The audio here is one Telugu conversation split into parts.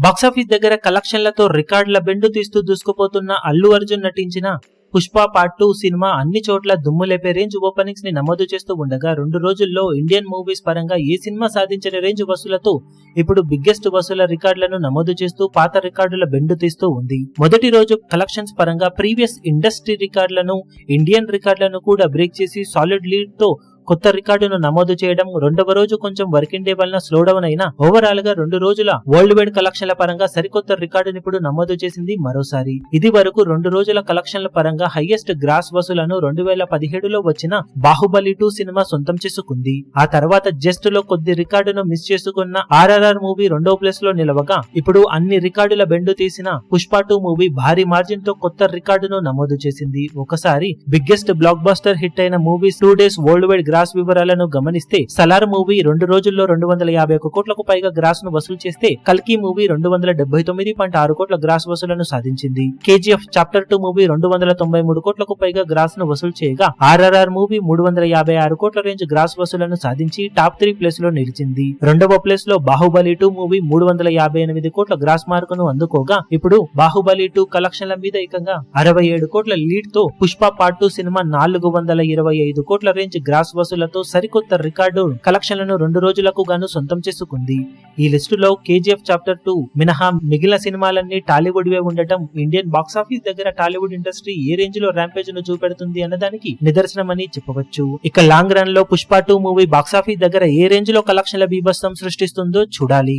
బాక్సాఫీస్ దగ్గర కలెక్షన్లతో రికార్డుల బెండు తీస్తూ దూసుకుపోతున్న అల్లు అర్జున్ నటించిన పుష్ప పార్ట్ 2 సినిమా అన్ని చోట్ల దుమ్ములేపే రేంజ్ ఓపెనింగ్స్ ని నమోదు చేస్తూ ఉండగా 2 రోజుల్లో ఇండియన్ మూవీస్ పరంగా ఏ సినిమా సాధించిన రేంజ్ వసూలతో ఇప్పుడు బిగ్గెస్ట్ వసూల రికార్డులను నమోదు చేస్తూ పాత రికార్డుల బెండు తీస్తూ ఉంది. మొదటి రోజు కలెక్షన్స్ పరంగా ప్రీవియస్ ఇండస్ట్రీ రికార్డులను, ఇండియన్ రికార్డులను కూడా బ్రేక్ చేసి సాలిడ్ లీడ్ తో కొత్త రికార్డును నమోదు చేయడం, రెండవ రోజు కొంచెం వర్కింగ్ డే వలన స్లో డౌన్ అయినా ఓవరాల్ గా 2 రోజుల వరల్డ్ వైడ్ కలెక్షన్ల పరంగా సరికొత్త రికార్డును ఇప్పుడు నమోదు చేసింది మరోసారి. ఇది వరకు 2 రోజుల కలెక్షన్ల పరంగా హైయెస్ట్ గ్రాస్ వసూలను 2017లో వచ్చిన బాహుబలి 2 సినిమా సొంతం చేసుకుంది. ఆ తర్వాత జస్ట్ లో కొద్ది రికార్డును మిస్ చేసుకున్న RRR మూవీ రెండో ప్లేస్ లో నిలవగా, ఇప్పుడు అన్ని రికార్డుల బెండు తీసిన పుష్ప 2 మూవీ భారీ మార్జిన్ తో కొత్త రికార్డును నమోదు చేసింది. ఒకసారి బిగ్గెస్ట్ బ్లాక్ బస్టర్ హిట్ అయిన movies 2 days worldwide gross వివరాలను గమనిస్తే, సలార్ మూవీ 2 రోజుల్లో 251 కోట్లకు పైగా గ్రాస్ ను వసూలు చేస్తే, కల్కి మూవీ 279.6 కోట్ల గ్రాస్ వసూలను సాధించింది. KGF చాప్టర్ 2 మూవీ 293 కోట్లకు పైగా గ్రాస్ ను వసూలు చేయగా, RRR మూవీ 356 కోట్ల రేంజ్ గ్రాస్ వసూలను సాధించి టాప్ 3 ప్లేస్ లో నిలిచింది. రెండవ ప్లేస్ లో బాహుబలి 2 మూవీ 358 కోట్ల గ్రాస్ మార్కును అందుకోగా, ఇప్పుడు బాహుబలి 2 కలెక్షన్ల మీద ఏకంగా 67 కోట్ల లీడ్ తో పుష్ప పార్ట్ 2 సినిమా 425 కోట్ల రేంజ్ గ్రాస్ వసూలతో సరికొత్త రికార్డు కలెక్షన్లను 2 రోజులకు గాను సొంతం చేసుకుంది. ఈ లిస్టులో KGF చాప్టర్ 2 మినహా మిగిలిన సినిమాలన్నీ టాలీవుడ్ వే ఉండటం ఇండియన్ బాక్సాఫీస్ దగ్గర టాలీవుడ్ ఇండస్ట్రీ ఏ రేంజ్ లో ర్యాంపేజ్ ను చూపెడుతుంది అన్నదానికి నిదర్శనమని చెప్పవచ్చు. ఇక లాంగ్ రన్ లో పుష్ప 2 మూవీ బాక్సాఫీస్ దగ్గర ఏ రేంజ్ లో కలెక్షన్ల బీభత్సం సృష్టిస్తుందో చూడాలి.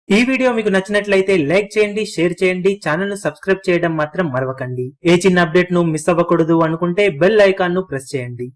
ఈ వీడియో మీకు నచ్చినట్లయితే లైక్ చేయండి, షేర్ చేయండి, ఛానల్ ను సబ్స్క్రైబ్ చేయడం మాత్రం మరవకండి. ఏ చిన్న అప్డేట్ ను మిస్ అవ్వకూడదు అనుకుంటే బెల్ ఐకాన్ ను ప్రెస్ చేయండి.